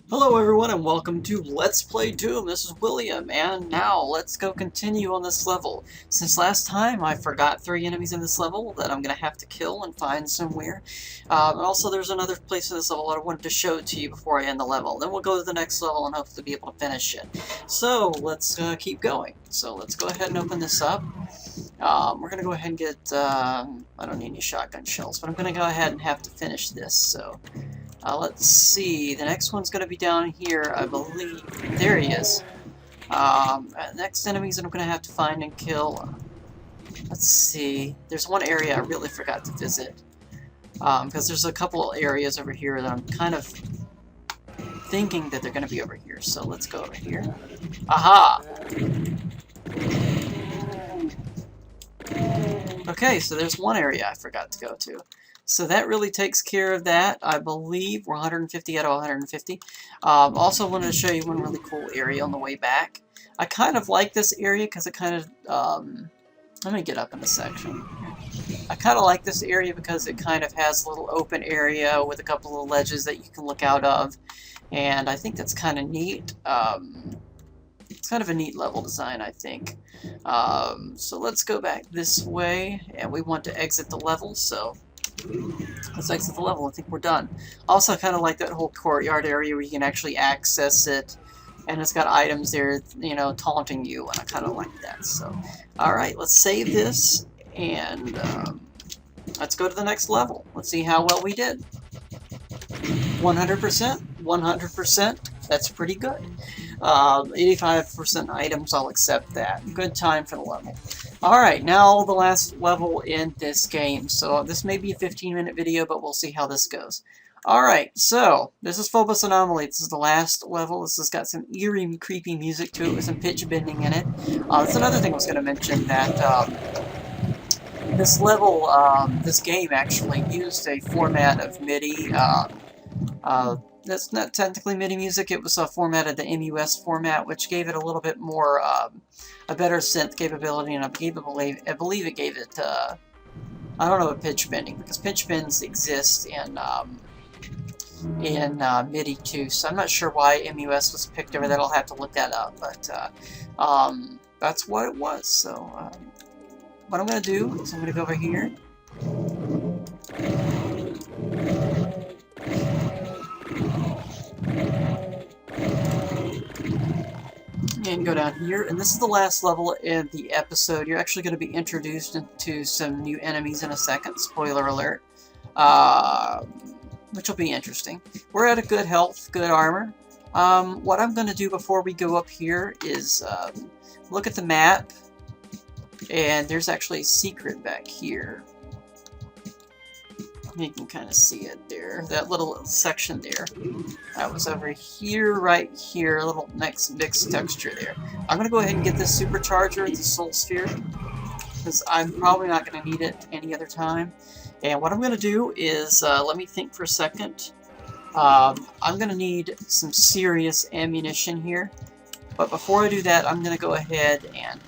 Hello everyone and welcome to Let's Play Doom. This is William, and now let's go continue on this level. Since last time I forgot 3 enemies in this level that I'm going to have to kill and find somewhere. And also there's another place in this level that I wanted to show to you before I end the level. Then we'll go to the next level and hopefully be able to finish it. So let's keep going. So let's go ahead and open this up. We're going to go ahead and get, I don't need any shotgun shells, but I'm going to go ahead and have to finish this, so... let's see, the next one's going to be down here, I believe. There he is. Next enemies that I'm going to have to find and kill. Let's see, there's one area I really forgot to visit. Because there's a couple areas over here that I'm kind of thinking that they're going to be over here. So let's go over here. Aha! Okay, so there's one area I forgot to go to. So that really takes care of that. I believe we're 150 out of 150. Also wanted to show you one really cool area on the way back. I kind of like this area because it kind of... let me get up in the section. I kind of like this area because it kind of has a little open area with a couple of ledges that you can look out of. And I think that's kind of neat. It's kind of a neat level design, I think. So let's go back this way. And we want to exit the level, so... let's exit the level. I think we're done. Also, I kind of like that whole courtyard area where you can actually access it, and it's got items there, you know, taunting you, and I kind of like that. So, alright, let's save this, and let's go to the next level. Let's see how well we did. 100%, 100%, that's pretty good. 85% items, I'll accept that. Good time for the level. Alright, now the last level in this game. So this may be a 15-minute video, but we'll see how this goes. Alright, so this is Phobos Anomaly. This is the last level. This has got some eerie, creepy music to it with some pitch bending in it. That's another thing I was going to mention, that this level, this game actually used a format of MIDI. That's not technically MIDI music, it was formatted the MUS format, which gave it a little bit more, a better synth capability, and I believe it gave it, I don't know about pitch bending, because pitch bends exist in MIDI too, so I'm not sure why MUS was picked over that. I'll have to look that up, but that's what it was. So what I'm going to do is I'm going to go over here. And go down here, and this is the last level in the episode. You're actually going to be introduced into some new enemies in a second, spoiler alert, which will be interesting. We're at a good health, good armor. What I'm going to do before we go up here is look at the map, and there's actually a secret back here. You can kind of see it there, that little section there. That was over here, right here, a little mixed texture there. I'm going to go ahead and get this supercharger, the soul sphere, because I'm probably not going to need it any other time. And what I'm going to do is, let me think for a second. I'm going to need some serious ammunition here. But before I do that, I'm going to go ahead and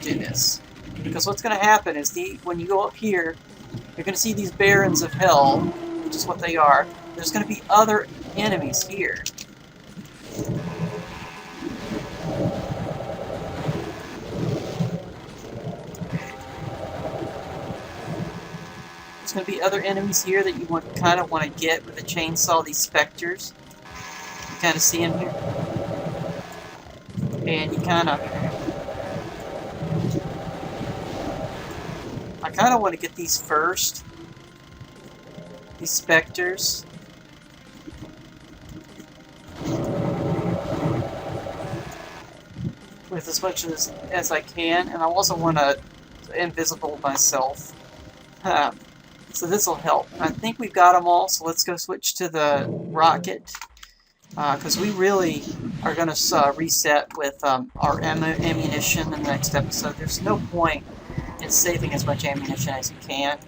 do this. Because what's going to happen is, when you go up here, you're going to see these barons of hell, which is what they are. There's going to be other enemies here. There's going to be other enemies here that you kind of want to get with a chainsaw, these specters. You kind of see them here. And you kind of... I kind of want to get these first. These specters. With as much as I can. And I also want to invisible myself. So this will help. I think we've got them all, so let's go switch to the rocket. Because we really are going to reset with our ammunition in the next episode. There's no point in saving as much ammunition as you can.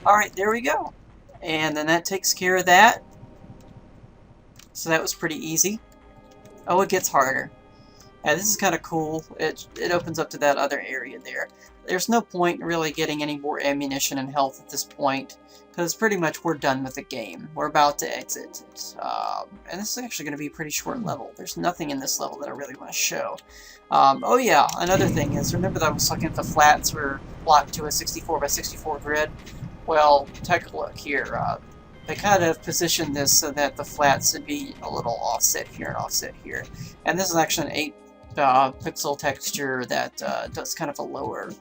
Alright, there we go. And then that takes care of that. So that was pretty easy. Oh, it gets harder. Yeah, this is kind of cool. It opens up to that other area there. There's no point in really getting any more ammunition and health at this point, because pretty much we're done with the game. We're about to exit it. And this is actually going to be a pretty short level. There's nothing in this level that I really want to show. Oh yeah, another thing is, remember that I was looking at the flats were blocked to a 64 by 64 grid? Well, take a look here. They kind of positioned this so that the flats would be a little offset here and offset here. And this is actually an 8 pixel texture that does kind of a lower,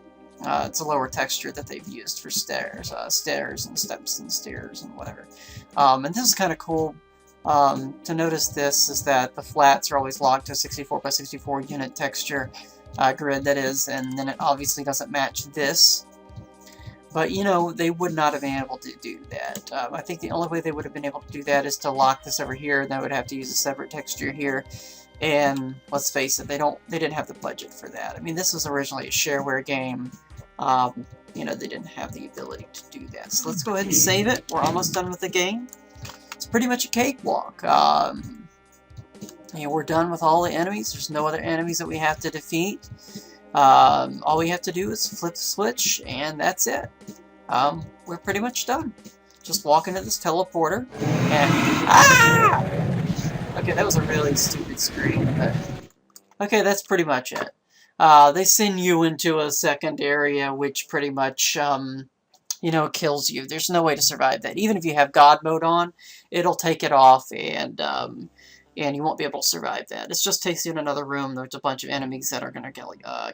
it's a lower texture that they've used for stairs and steps and stairs and whatever. And this is kind of cool. To notice this is that the flats are always locked to a 64 by 64 unit texture grid, that is, and then it obviously doesn't match this. But, you know, they would not have been able to do that. I think the only way they would have been able to do that is to lock this over here, and they would have to use a separate texture here. And let's face it, they didn't have the budget for that. I mean, this was originally a shareware game. You know, they didn't have the ability to do that. So let's go ahead and save it. We're almost done with the game. It's pretty much a cakewalk. You know, we're done with all the enemies. There's no other enemies that we have to defeat. All we have to do is flip the switch, and that's it. We're pretty much done. Just walk into this teleporter, and... Ah! Okay, that was a really stupid screen, but... Okay, that's pretty much it. They send you into a second area, which pretty much, you know, kills you. There's no way to survive that. Even if you have God mode on, it'll take it off, and you won't be able to survive that. It just takes you in another room. There's a bunch of enemies that are going to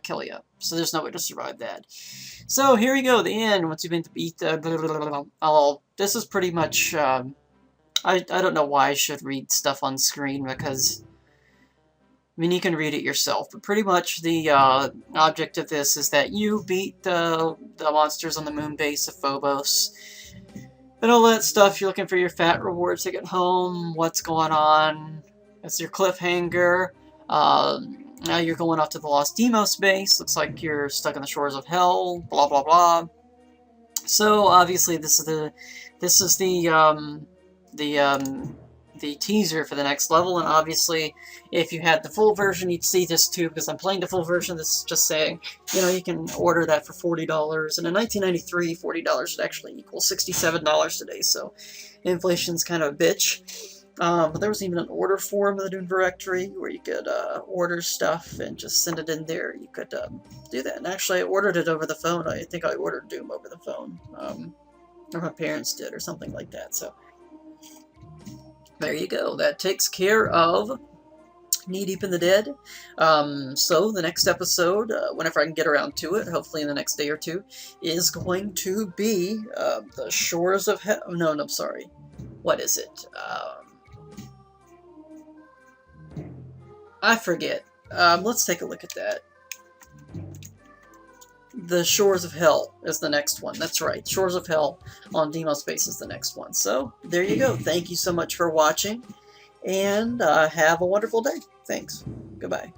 kill you. So there's no way to survive that. So here you go, the end. Once you've been to beat... this is pretty much... I don't know why I should read stuff on screen, because... I mean, you can read it yourself, but pretty much the object of this is that you beat the monsters on the moon base of Phobos. And all that stuff. You're looking for your fat rewards to get home, what's going on. That's your cliffhanger. Now you're going off to the Lost Demos base. Looks like you're stuck on the shores of hell. Blah blah blah. So obviously this is the teaser for the next level, and obviously if you had the full version you'd see this too, because I'm playing the full version. This is just saying, you know, you can order that for $40, and in 1993 $40 would actually equal $67 today, so inflation's kind of a bitch. But there was even an order form in the Doom directory where you could order stuff and just send it in there. You could do that, and actually I ordered it over the phone. I think I ordered Doom over the phone, or my parents did, or something like that. So there you go. That takes care of Knee Deep in the Dead. So the next episode, whenever I can get around to it, hopefully in the next day or two, is going to be the Shores of Hell. No, I'm sorry. What is it? I forget. Let's take a look at that. The Shores of Hell is the next one. That's right. Shores of Hell on Demos Space is the next one. So, there you go. Thank you so much for watching, and have a wonderful day. Thanks. Goodbye.